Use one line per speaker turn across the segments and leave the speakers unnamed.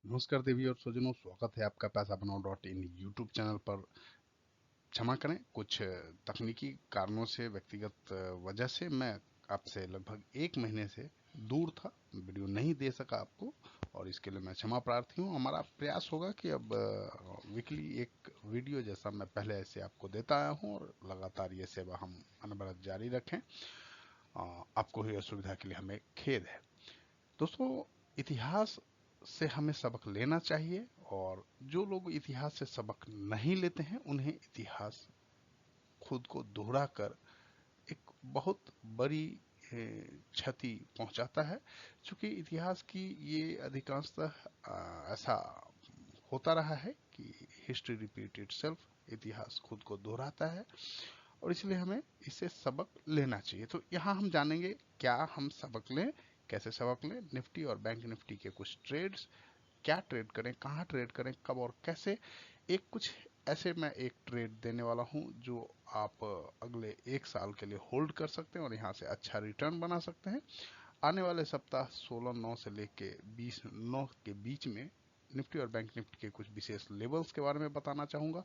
नमस्कार देवी और स्वजनों, स्वागत है आपका पैसा बनाओ डॉट इन यूट्यूब चैनल पर। क्षमा करें, कुछ तकनीकी कारणों से, व्यक्तिगत वजह से मैं आपसे लगभग 1 महीने से दूर था, वीडियो नहीं दे सका आपको, और इसके लिए मैं क्षमा प्रार्थी हूँ। हमारा प्रयास होगा कि अब वीकली एक वीडियो जैसा मैं पहले ऐसे आपको देता आया हूँ और लगातार ये सेवा हम अनवरत जारी रखें। आपको हुई असुविधा के लिए हमें खेद है। दोस्तों, इतिहास से हमें सबक लेना चाहिए, और जो लोग इतिहास से सबक नहीं लेते हैं उन्हें इतिहास खुद को दोहरा कर एक बहुत बड़ी क्षति पहुंचाता है। क्योंकि इतिहास की ये अधिकांशतः ऐसा होता रहा है कि हिस्ट्री रिपीट इटसेल्फ, इतिहास खुद को दोहराता है, और इसलिए हमें इससे सबक लेना चाहिए। तो यहाँ हम जानेंगे क्या हम सबक लें, कैसे सबक लें, निफ्टी और बैंक निफ्टी के कुछ ट्रेड्स, क्या ट्रेड करें, कहाँ ट्रेड करें, कब और कैसे। एक कुछ ऐसे मैं एक ट्रेड देने वाला हूँ जो आप अगले 1 साल के लिए होल्ड कर सकते हैं और यहाँ से अच्छा रिटर्न बना सकते हैं। आने वाले सप्ताह 16/9 से लेके 20/9 के बीच में निफ्टी और बैंक निफ्टी के कुछ विशेष लेवल्स के बारे में बताना चाहूंगा,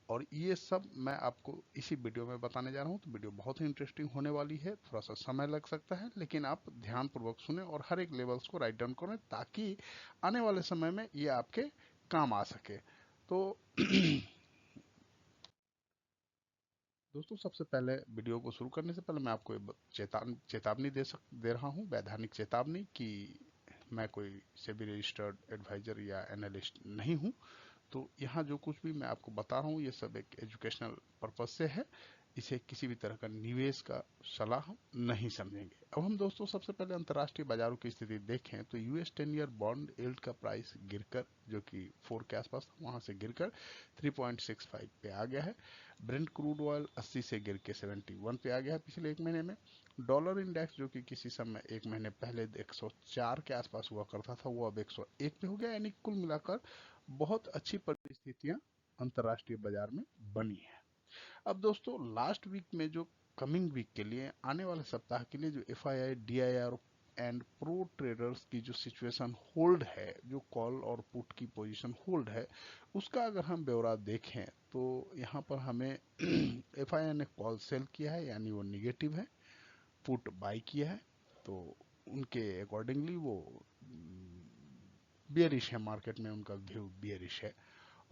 और ये सब मैं आपको इसी वीडियो में बताने जा रहा हूँ। तो वीडियो बहुत ही इंटरेस्टिंग होने वाली है, थोड़ा सा समय लग सकता है, लेकिन आप ध्यान पूर्वक सुने और हर एक लेवल्स को राइट डाउन करें ताकि आने वाले समय में ये आपके काम आ सके। तो दोस्तों, सबसे पहले वीडियो को शुरू करने से पहले मैं आपको चेतावनी दे रहा हूँ, वैधानिक चेतावनी, कि मैं कोई सेबी रजिस्टर्ड एडवाइजर या एनालिस्ट नहीं हूँ। तो यहाँ जो कुछ भी मैं आपको बता रहा हूँ ये सब एक एजुकेशनल पर्पज से है, इसे किसी भी तरह का निवेश का सलाह हम नहीं समझेंगे। अब हम दोस्तों सबसे पहले अंतर्राष्ट्रीय बाजारों की स्थिति देखें तो यूएस 10 ईयर बॉन्ड यील्ड का प्राइस गिरकर, जो कि 4 के आसपास था, वहां से गिरकर 3.65 पे आ गया है। ब्रेंट क्रूड ऑयल 80 से गिर के 71 पे आ गया है पिछले 1 महीने में। डॉलर इंडेक्स, जो कि किसी समय 1 महीने पहले 104 के आसपास हुआ करता था, वो अब 101 पे हो गया। यानी कुल मिलाकर बहुत अच्छी परिस्थितियां अंतर्राष्ट्रीय बाजार में बनी है। अब दोस्तों, लास्ट वीक में जो कमिंग वीक के लिए, आने वाले सप्ताह के लिए जो FII, DIR and pro traders की जो सिचुएशन होल्ड है, जो कॉल और पुट की पोजीशन होल्ड है, उसका अगर हम ब्यौरा देखें तो यहाँ पर हमें एफआईआई ने कॉल सेल किया है, यानी वो निगेटिव है, पुट बाई किया है, तो उनके अकॉर्डिंगली वो बियरिश है, मार्केट में उनका व्यू बियरिश है।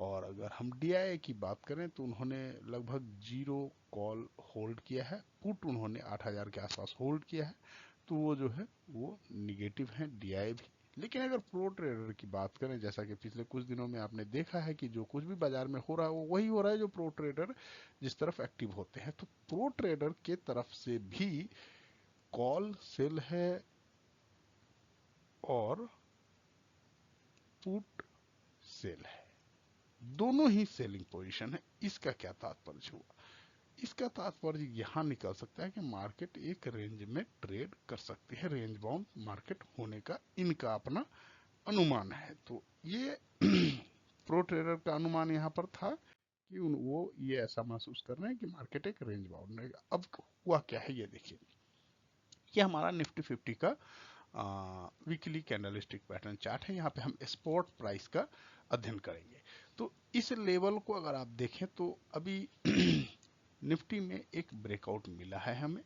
और अगर हम डीआईए की बात करें तो उन्होंने लगभग जीरो कॉल होल्ड किया है, पुट उन्होंने 8,000 के आसपास होल्ड किया है, तो वो जो है वो निगेटिव है डीआईए भी। लेकिन अगर प्रो ट्रेडर की बात करें, जैसा कि पिछले कुछ दिनों में आपने देखा है कि जो कुछ भी बाजार में हो रहा है वो वही हो रहा है जो प्रो ट्रेडर जिस तरफ एक्टिव होते हैं, तो प्रो ट्रेडर के तरफ से भी कॉल सेल है और पुट सेल है, दोनों ही सेलिंग पोजीशन है। इसका क्या तात्पर्य हुआ? इसका तात्पर्य यहाँ निकल सकता है कि मार्केट एक रेंज में ट्रेड कर सकती है, रेंज बाउंड मार्केट होने का इनका अपना अनुमान है। तो ये प्रो ट्रेडर का अनुमान यहाँ पर था कि वो ये ऐसा महसूस कर रहे हैं कि मार्केट एक रेंज बाउंड रहेगा। अब हुआ क्या है ये देखिए, ये हमारा निफ्टी 50 का वीकली कैंडलस्टिक पैटर्न चार्ट है। यहाँ पे हम स्पॉट प्राइस का अध्ययन करेंगे। तो इस लेवल को अगर आप देखें तो अभी निफ्टी में एक ब्रेकआउट मिला है हमें,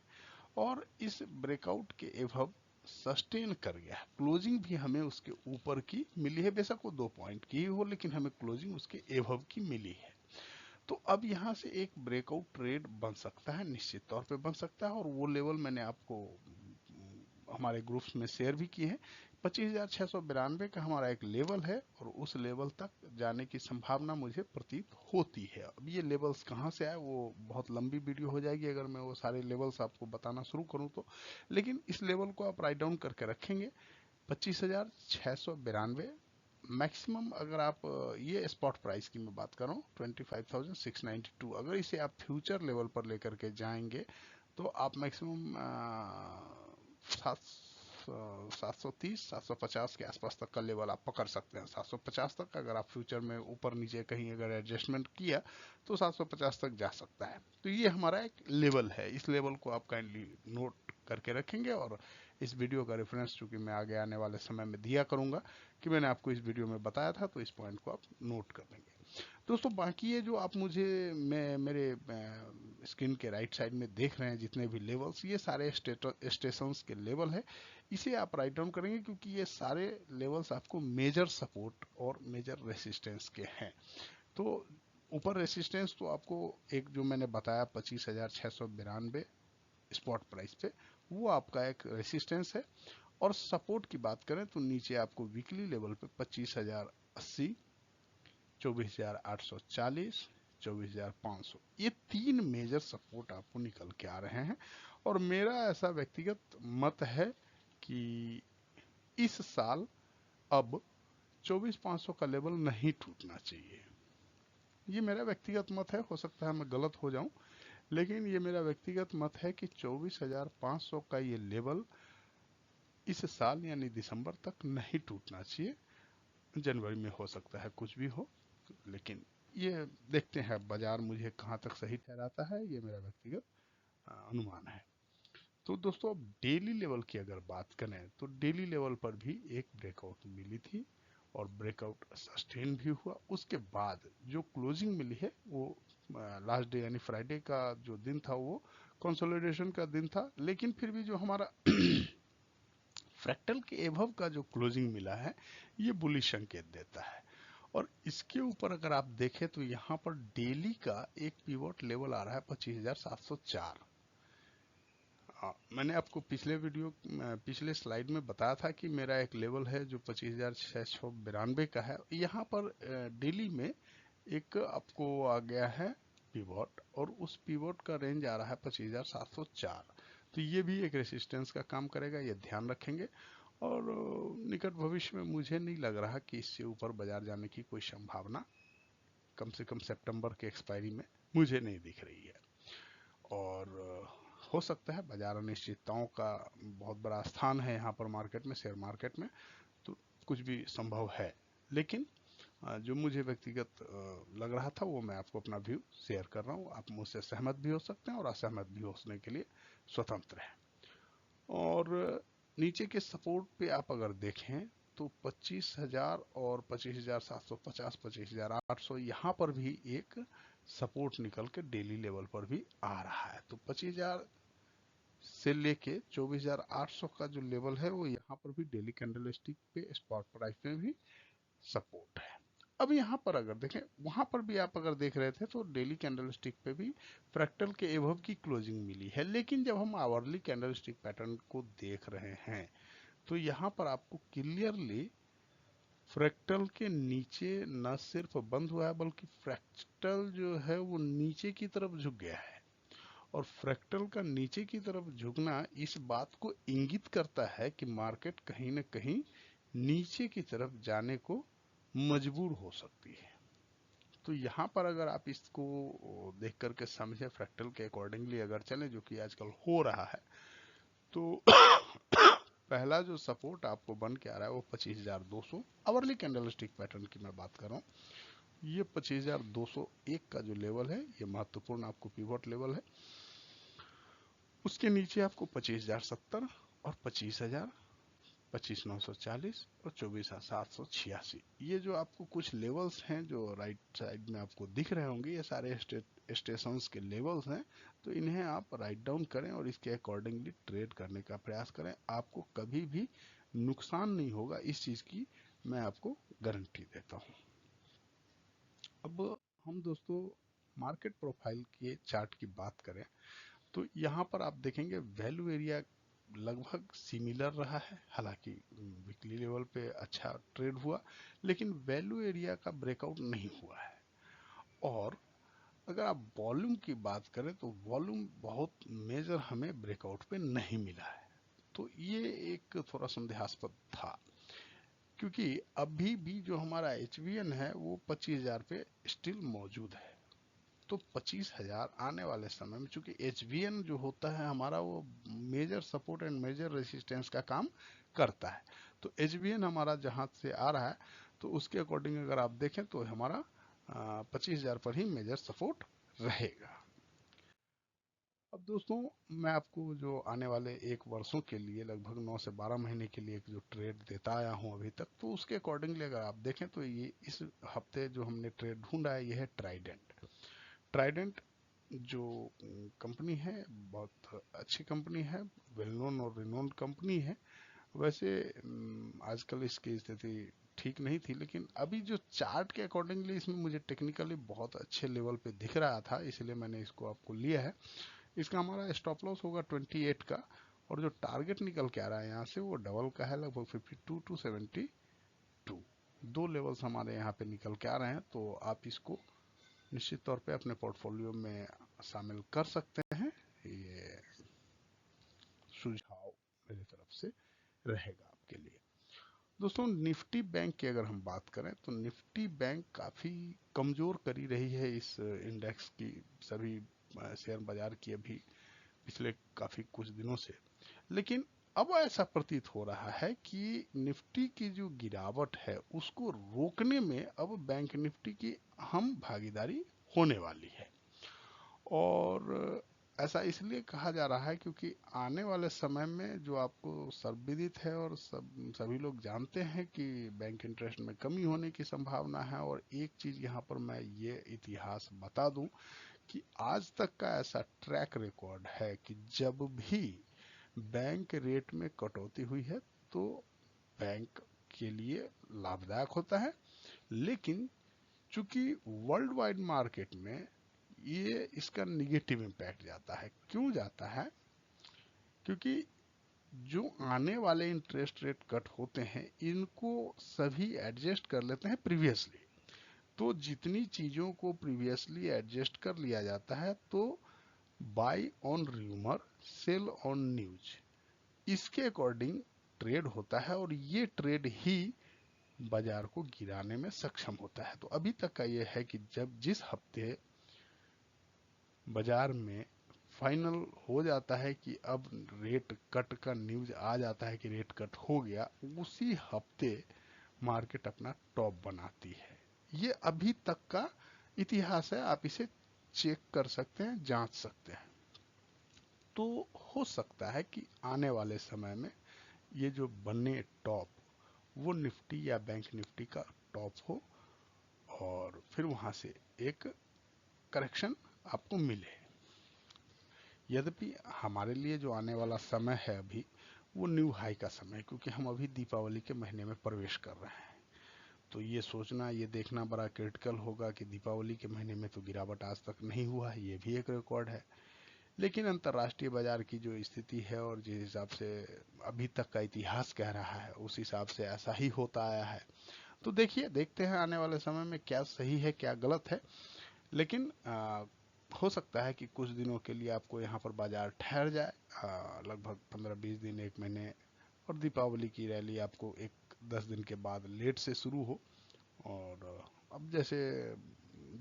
और इस ब्रेकआउट के एवब सस्टेन कर गया है। क्लोजिंग भी हमें उसके ऊपर की मिली है, बेशक वो 2 पॉइंट की ही हो, लेकिन हमें क्लोजिंग उसके एवब की मिली है। तो अब यहाँ से एक ब्रेकआउट ट्रेड बन सकता है, निश्चित तौर पे बन सकता है, और वो लेवल मैंने आपको हमारे ग्रुप्स में शेयर भी किए हैं। 25,692 का हमारा एक लेवल है, और उस लेवल तक जाने की संभावना मुझे प्रतीत होती है। अब ये लेवल्स कहाँ से आए वो बहुत लंबी वीडियो हो जाएगी अगर मैं वो सारे लेवल्स आपको बताना शुरू करूँ तो, लेकिन इस लेवल को आप राइट डाउन करके रखेंगे, 25,692 मैक्सिमम। अगर आप ये स्पॉट प्राइस की मैं बात कर रहा हूँ 25,692, अगर इसे आप फ्यूचर लेवल पर लेकर के जाएंगे तो आप मैक्सिमम 730 750 के आसपास तक का लेवल आप पकड़ सकते हैं। 750 तक अगर आप फ्यूचर में ऊपर नीचे कहीं अगर एडजस्टमेंट किया तो 750 तक जा सकता है। तो ये हमारा एक लेवल है, इस लेवल को आप काइंडली नोट करके रखेंगे, और इस वीडियो का रेफरेंस चूंकि मैं आगे आने वाले समय में दिया करूंगा कि मैंने आपको इस वीडियो में बताया था, तो इस पॉइंट को आप नोट कर लेंगे। दोस्तों बाकी ये जो आप मुझे मेरे स्क्रीन के राइट साइड में देख रहे हैं जितने भी लेवल्स, ये सारे स्टेशंस के लेवल है। इसे आप राइट डाउन करेंगे क्योंकि ये सारे लेवल्स आपको मेजर सपोर्ट और मेजर रेसिस्टेंस के हैं। तो ऊपर रेसिस्टेंस तो आपको एक जो मैंने बताया 25,692 स्पॉट प्राइस पे, वो आपका एक रेसिस्टेंस है। और सपोर्ट की बात करें तो नीचे आपको वीकली लेवल पे 25,080, 24,840, 24,500, ये तीन मेजर सपोर्ट आपको निकल के आ रहे हैं। और मेरा ऐसा व्यक्तिगत मत है कि इस साल अब 24,500 का लेवल नहीं टूटना चाहिए। ये मेरा व्यक्तिगत मत है, हो सकता है मैं गलत हो जाऊं, लेकिन ये मेरा व्यक्तिगत मत है कि 24,500 का ये लेवल इस साल यानी दिसंबर तक नहीं टूटना चाहिए। जनवरी में हो सकता है कुछ भी हो, लेकिन ये देखते हैं बाजार मुझे कहां तक सही ठहराता है, ये मेरा व्यक्तिगत अनुमान है। तो दोस्तों अब डेली लेवल की अगर बात करें तो डेली लेवल पर भी एक ब्रेकआउट मिली थी और ब्रेकआउट सस्टेन भी हुआ। उसके बाद जो क्लोजिंग मिली है वो लास्ट डे यानी फ्राइडे का जो दिन था वो कंसोलिडेशन का दिन था, लेकिन फिर भी जो हमारा फ्रैक्टल के एभव का जो क्लोजिंग मिला है ये बुलिश संकेत देता है। और इसके ऊपर अगर आप देखें तो यहाँ पर डेली का एक पिवट लेवल आ रहा है 25,704। मैंने आपको पिछले स्लाइड में बताया था कि मेरा एक लेवल है जो 25,692 का है। यहाँ पर डेली में एक आपको आ गया है पिवट, और उस पिवट का रेंज आ रहा है 25,704। तो ये भी एक रेसिस्टेंस का काम करेगा, ये ध्यान रखेंगे। और निकट भविष्य में मुझे नहीं लग रहा कि इससे ऊपर बाजार जाने की कोई संभावना कम से कम सितंबर के एक्सपायरी में मुझे नहीं दिख रही है। और हो सकता है बाजार अनिश्चितताओं का बहुत बड़ा स्थान है यहाँ पर मार्केट में, शेयर मार्केट में, तो कुछ भी संभव है। लेकिन जो मुझे व्यक्तिगत लग रहा था वो मैं आपको अपना व्यू शेयर कर रहा हूँ। आप मुझसे सहमत भी हो सकते हैं और असहमत भी होने के लिए स्वतंत्र हैं। और नीचे के सपोर्ट पे आप अगर देखें तो 25,000 और 25,750, 25,800 यहाँ पर भी एक सपोर्ट निकल के डेली लेवल पर भी आ रहा है। तो 25,000 से लेके 24,800 का जो लेवल है वो यहाँ पर भी डेली कैंडलस्टिक पे स्पॉट प्राइस में भी सपोर्ट है। अब यहाँ पर अगर देखें, वहां पर भी आप अगर देख रहे थे तो डेली कैंडलस्टिक पे भी फ्रैक्टल के एवव की क्लोजिंग मिली है। लेकिन जब हम आवरली कैंडलस्टिक पैटर्न को देख रहे हैं तो यहाँ पर आपको क्लियरली फ्रैक्टल के नीचे न सिर्फ बंद हुआ है बल्कि फ्रैक्टल जो है वो नीचे की तरफ झुक गया है। और फ्रैक्टल का नीचे की तरफ झुकना इस बात को इंगित करता है कि मार्केट कहीं न कहीं नीचे की तरफ जाने को मजबूर हो सकती है। तो यहाँ पर अगर आप इसको देख करके समझे, फ्रैक्टल के अकॉर्डिंगली अगर चले, जो कि आजकल हो रहा है, तो पहला जो सपोर्ट आपको बन के आ रहा है वो 25,200 आवरली कैंडलस्टिक पैटर्न की मैं बात कर रहा हूँ। ये 25,201 का जो लेवल है ये महत्वपूर्ण आपको पिवट लेवल है। उसके नीचे आपको 25,070 और 25,000, 25,940 और 24,786, ये जो आपको कुछ लेवल्स हैं जो राइट साइड में आपको दिख रहे होंगे, ये सारे स्टेशंस के लेवल्स हैं। तो इन्हें आप राइट डाउन करें और इसके अकॉर्डिंगली ट्रेड करने का प्रयास करें। आपको कभी भी नुकसान नहीं होगा, इस चीज की मैं आपको गारंटी देता हूं। अब हम दोस्तों मार्केट प्रोफाइल के चार्ट की बात करें तो यहाँ पर आप देखेंगे वैल्यू एरिया लगभग सिमिलर रहा है। हालांकि वीकली लेवल पे अच्छा ट्रेड हुआ, लेकिन वैल्यू एरिया का ब्रेकआउट नहीं हुआ है। और अगर आप वॉल्यूम की बात करें तो वॉल्यूम बहुत मेजर हमें ब्रेकआउट पे नहीं मिला है। तो ये एक थोड़ा संदेहास्पद था, क्योंकि अभी भी जो हमारा HVN है वो 25,000 पे स्टिल मौजूद है। तो 25,000 आने वाले समय में, चूंकि HVN जो होता है हमारा वो major support and major resistance का काम करता है। तो HVN हमारा जहां से आ रहा है तो उसके अकॉर्डिंग अगर आप देखें तो हमारा 25,000 पर ही मेजर सपोर्ट रहेगा। अब दोस्तों, मैं आपको जो आने वाले 1 वर्षों के लिए लगभग 9 से 12 महीने के लिए एक जो ट्रेड देता आया हूं अभी तक, तो उसके अकॉर्डिंगली अगर आप देखें तो ये इस हफ्ते जो हमने ट्रेड ढूंढा है, ये है ट्राइडेंट। ट्राइडेंट जो कंपनी है, बहुत अच्छी कंपनी है, वेल नोन और रिनोन्ड कंपनी है। वैसे आजकल इसकी स्थिति ठीक नहीं थी, लेकिन अभी जो चार्ट के अकॉर्डिंगली इसमें मुझे टेक्निकली बहुत अच्छे लेवल पे दिख रहा था, इसलिए मैंने इसको आपको लिया है। इसका हमारा स्टॉप लॉस होगा 28 का, और जो टारगेट निकल के आ रहा है यहाँ से वो डबल का है, लगभग 52 टू 72। दो लेवल्स हमारे यहाँ पे निकल के आ रहे हैं, तो आप इसको निश्चित तौर पे अपने पोर्टफोलियो में शामिल कर सकते हैं। ये सुझाव मेरी तरफ से रहेगा आपके लिए। दोस्तों, निफ्टी बैंक की अगर हम बात करें तो निफ्टी बैंक काफी कमजोर करी रही है इस इंडेक्स की, सभी शेयर बाजार की अभी पिछले काफी कुछ दिनों से। लेकिन अब ऐसा प्रतीत हो रहा है कि निफ्टी की जो गिरावट है उसको रोकने में अब बैंक निफ्टी की अहम भागीदारी होने वाली है। और ऐसा इसलिए कहा जा रहा है क्योंकि आने वाले समय में जो आपको सर्वविदित है और सभी लोग जानते हैं कि बैंक इंटरेस्ट में कमी होने की संभावना है। और एक चीज यहाँ पर मैं ये इतिहास बता दूं कि आज तक का ऐसा ट्रैक रिकॉर्ड है कि जब भी बैंक रेट में कटौती हुई है तो बैंक के लिए लाभदायक होता है। लेकिन चूंकि वर्ल्ड वाइड मार्केट में ये इसका निगेटिव इम्पैक्ट जाता है। क्यों जाता है? क्योंकि जो आने वाले इंटरेस्ट रेट कट होते हैं इनको सभी एडजस्ट कर लेते हैं प्रीवियसली। तो जितनी चीजों को प्रीवियसली एडजस्ट कर लिया जाता है, तो buy on rumour, sell on news, इसके अकॉर्डिंग ट्रेड होता है, और ये ट्रेड ही बाजार को गिराने में सक्षम होता है। तो अभी तक का ये है कि जब जिस हफ्ते बाजार में फाइनल हो जाता है कि अब रेट कट का न्यूज आ जाता है कि रेट कट हो गया, उसी हफ्ते मार्केट अपना टॉप बनाती है। ये अभी तक का इतिहास है, आप इसे चेक कर सकते हैं, जांच सकते हैं। तो हो सकता है कि आने वाले समय में ये जो बने टॉप, वो निफ्टी या बैंक निफ्टी का टॉप हो, और फिर वहां से एक करेक्शन आपको मिले। यद्यपि हमारे लिए जो आने वाला समय है अभी, वो न्यू हाई का समय है, क्योंकि हम अभी दीपावली के महीने में प्रवेश कर रहे हैं। तो ये सोचना, ये देखना बड़ा क्रिटिकल होगा कि दीपावली के महीने में तो गिरावट आज तक नहीं हुआ है, ये भी एक रिकॉर्ड है। लेकिन अंतर्राष्ट्रीय बाजार की जो स्थिति है और जिस हिसाब से अभी तक का इतिहास कह रहा है, उस हिसाब से ऐसा ही होता आया है। तो देखिए, देखते हैं आने वाले समय में क्या सही है क्या गलत है। लेकिन हो सकता है कि कुछ दिनों के लिए आपको यहाँ पर बाजार ठहर जाए, लगभग 15-20 दिन, 1 महीने, और दीपावली की रैली आपको 10 दिन के बाद लेट से शुरू हो। और अब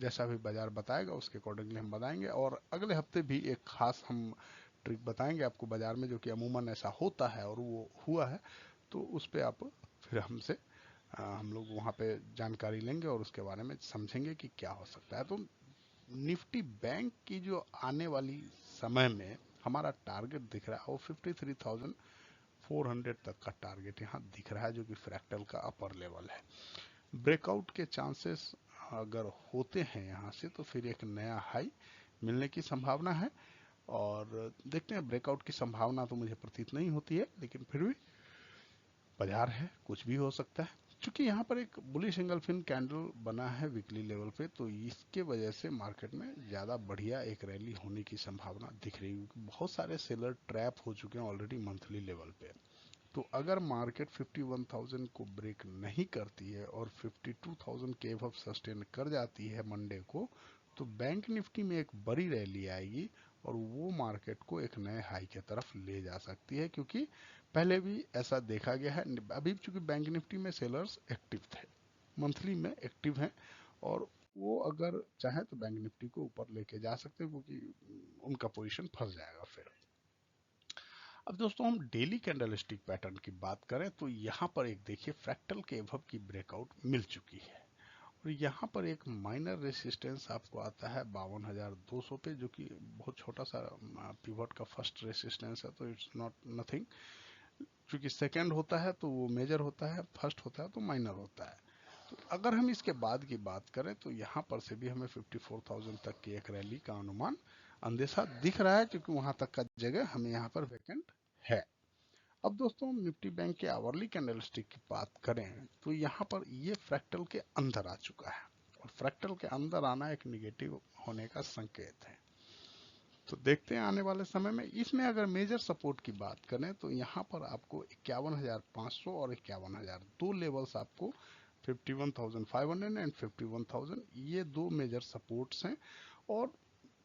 जैसा भी बाजार बताएगा उसके अकॉर्डिंगली हम बताएंगे, और अगले हफ्ते भी एक खास हम ट्रिक बताएंगे आपको बाजार में, जो कि अमूमन ऐसा होता है और वो हुआ है। तो उस पे आप फिर हमसे हम लोग वहाँ पे जानकारी लेंगे और उसके बारे में समझेंगे कि क्या हो सकता है। तो निफ्टी बैंक की जो आने वाली समय में हमारा टारगेट दिख रहा है, वो 53,400 तक का टारगेट यहाँ दिख रहा है, जो कि फ्रैक्टल का अपर लेवल है। ब्रेकआउट के चांसेस अगर होते हैं यहाँ से, तो फिर एक नया हाई मिलने की संभावना है। और देखते हैं, ब्रेकआउट की संभावना तो मुझे प्रतीत नहीं होती है, लेकिन फिर भी बाजार है, कुछ भी हो सकता है। क्योंकि यहाँ पर एक बुलिश एंगल्फिन कैंडल बना है वीकली लेवल पे, तो इसके वजह से मार्केट में ज्यादा बढ़िया एक रैली होने की संभावना दिख रही है, क्योंकि बहुत सारे सेलर ट्रैप हो चुके हैं ऑलरेडी मंथली लेवल पे। तो अगर मार्केट 51,000 को ब्रेक नहीं करती है और 52,000 के एबव सस्टेन कर जाती है मंडे को, तो बैंक निफ्टी में एक बड़ी रैली आएगी, और वो मार्केट को एक नए हाई की तरफ ले जा सकती है। क्योंकि पहले भी ऐसा देखा गया है। अभी चूंकि बैंक निफ्टी में सेलर्स एक्टिव थे, मंथली में एक्टिव हैं, और वो अगर चाहे तो बैंक निफ्टी को ऊपर लेके जा सकते हैं, क्योंकि उनका पोजीशन फंस जाएगा फिर। अब दोस्तों, हम डेली कैंडलस्टिक पैटर्न की बात करें तो यहाँ पर एक देखिए, फ्रैक्टल के एबव की ब्रेकआउट मिल चुकी है, और यहाँ पर एक माइनर रेसिस्टेंस आपको आता है 52,200 पे, जो कि बहुत छोटा सा पिवट का फर्स्ट रेसिस्टेंस है, तो इट्स नॉट नथिंग। क्योंकि सेकंड होता है तो वो मेजर होता है, फर्स्ट होता है तो माइनर होता है। तो अगर हम इसके बाद की बात करें तो यहाँ पर से भी हमें 54,000 तक की एक रैली का अनुमान अंदेशा दिख रहा है, क्योंकि वहां तक का जगह हमें यहाँ पर वैकेंट है। अब दोस्तों निफ्टी बैंक के आवरली कैंडलस्टिक की बात करें तो यहाँ पर ये फ्रैक्टल के अंदर आ चुका है, और फ्रैक्टल के अंदर आना एक निगेटिव होने का संकेत है। तो देखते हैं आने वाले समय में इसमें अगर मेजर सपोर्ट की बात करें तो यहाँ पर आपको 51,500 और 51,000 दो लेवल्स आपको 51,500 एंड 51,000 ये दो मेजर सपोर्ट्स हैं, और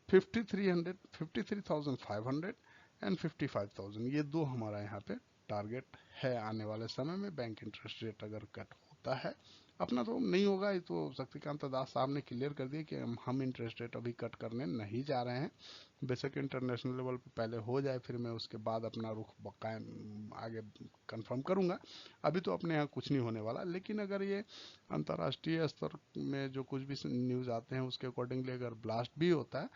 5300 53,500 एंड 55,000 ये दो हमारा यहाँ पे टारगेट है आने वाले समय में। बैंक इंटरेस्ट रेट अगर कट होता है, अपना तो नहीं होगा, ये तो शक्तिकांत दास साहब ने क्लियर कर दिया कि हम इंटरेस्ट रेट अभी कट करने नहीं जा रहे हैं। बेशक इंटरनेशनल लेवल पे पहले हो जाए, फिर मैं उसके बाद अपना रुख कायम आगे कंफर्म करूंगा। अभी तो अपने यहाँ कुछ नहीं होने वाला, लेकिन अगर ये अंतर्राष्ट्रीय स्तर में जो कुछ भी न्यूज आते हैं उसके अकॉर्डिंगली अगर ब्लास्ट भी होता है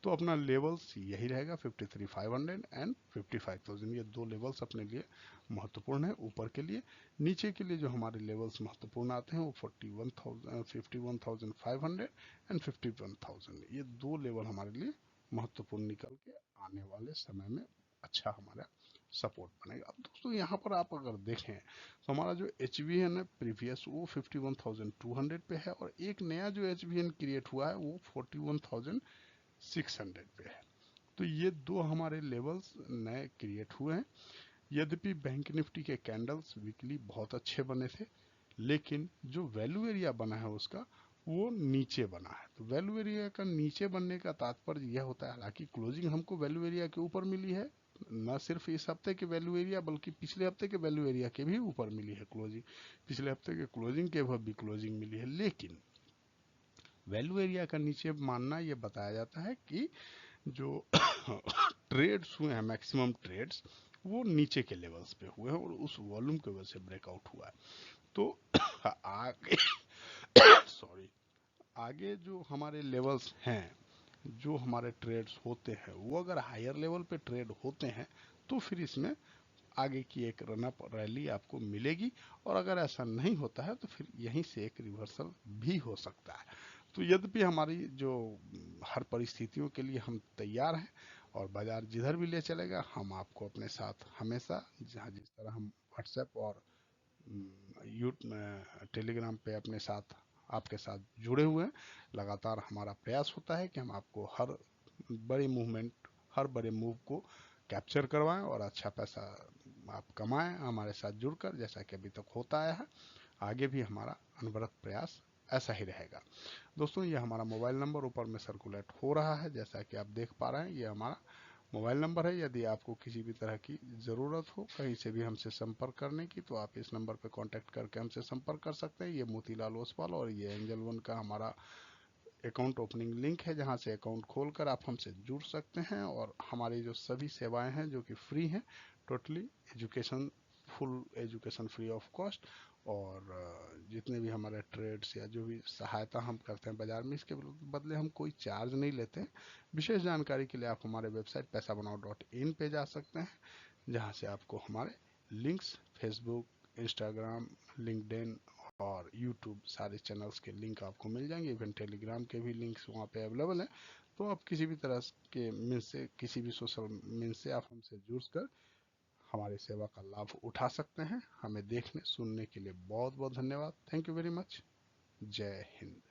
तो अपना लेवल्स यही रहेगा 53,500 एंड 55,000। ये दो लेवल्स अपने लिए महत्वपूर्ण है ऊपर के लिए। नीचे के लिए जो हमारे लेवल्स महत्वपूर्ण आते हैं वो 51,500 एंड 51,000, ये दो लेवल हमारे लिए महत्वपूर्ण निकल के आने वाले समय में अच्छा हमारा सपोर्ट बनेगा। अब दोस्तों यहाँ पर आप अगर देखें तो हमारा जो एच वी एन है प्रीवियस वो 51,200 पे है, और एक नया जो एच वी एन क्रिएट हुआ है वो 41,600 पे है। तो ये दो हमारे लेवल्स नए क्रिएट हुए हैं। यद्यपि बैंक निफ्टी के कैंडल्स वीकली बहुत अच्छे बने थे, लेकिन जो वैल्यू एरिया बना है उसका वो नीचे बना है। तो वैल्यू एरिया का नीचे बनने का तात्पर्य यह होता है, हालांकि क्लोजिंग हमको वैल्यू एरिया के ऊपर मिली है, न सिर्फ इस हफ्ते के वैल्यू एरिया बल्कि पिछले हफ्ते के वैल्यू एरिया के भी ऊपर मिली है क्लोजिंग, पिछले हफ्ते के क्लोजिंग के भी क्लोजिंग मिली है। लेकिन वैल्यू एरिया का नीचे मानना ये बताया जाता है कि जो ट्रेड्स हुए हैं मैक्सिमम ट्रेड्स वो नीचे के लेवल्स पे हुए हैं और उस वॉल्यूम की वजह से ब्रेकआउट हुआ है। तो आगे सॉरी आगे जो हमारे लेवल्स हैं, जो हमारे ट्रेड्स होते हैं वो अगर हायर लेवल पे ट्रेड होते हैं तो फिर इसमें आगे की एक रनअप रैली आपको मिलेगी, और अगर ऐसा नहीं होता है तो फिर यहीं से एक रिवर्सल भी हो सकता है। तो यद्यपि हमारी जो हर परिस्थितियों के लिए हम तैयार हैं, और बाजार जिधर भी ले चलेगा हम आपको अपने साथ हमेशा, जहाँ जिस तरह हम व्हाट्सएप और टेलीग्राम पे अपने साथ आपके साथ जुड़े हुए हैं, लगातार हमारा प्रयास होता है कि हम आपको हर बड़ी मूवमेंट, हर बड़े मूव को कैप्चर करवाएं और अच्छा पैसा आप कमाएं हमारे साथ जुड़कर, जैसा कि अभी तक होता आया है। आगे भी हमारा अनवरत प्रयास ऐसा ही रहेगा। दोस्तों ये हमारा मोबाइल नंबर ऊपर में सर्कुलेट हो रहा है, जैसा कि आप देख पा रहे हैं, ये हमारा मोबाइल नंबर है। यदि आपको किसी भी तरह की ज़रूरत हो कहीं से भी हमसे संपर्क करने की, तो आप इस नंबर पर कांटेक्ट करके हमसे संपर्क कर सकते हैं। ये मोतीलाल ओसवाल और ये एंजल वन का हमारा अकाउंट ओपनिंग लिंक है, जहां से अकाउंट खोलकर आप हमसे जुड़ सकते हैं, और हमारी जो सभी सेवाएं हैं जो कि फ्री हैं, totally education, full education free of cost, और जितने भी हमारे ट्रेड्स या जो भी सहायता हम करते हैं बाजार में, इसके बदले हम कोई चार्ज नहीं लेते हैं। विशेष जानकारी के लिए आप हमारे वेबसाइट paisabanav.in पे जा सकते हैं, जहां से आपको हमारे लिंक्स फेसबुक, इंस्टाग्राम, लिंक्डइन और यूट्यूब सारे चैनल्स के लिंक आपको मिल जाएंगे। इवन टेलीग्राम के भी लिंक्स वहाँ पे अवेलेबल हैं। तो आप किसी भी तरह के मीन से, किसी भी सोशल मीन से आप हमसे जुड़ कर हमारी सेवा का लाभ उठा सकते हैं। हमें देखने सुनने के लिए बहुत बहुत धन्यवाद। Thank you very much. जय हिंद।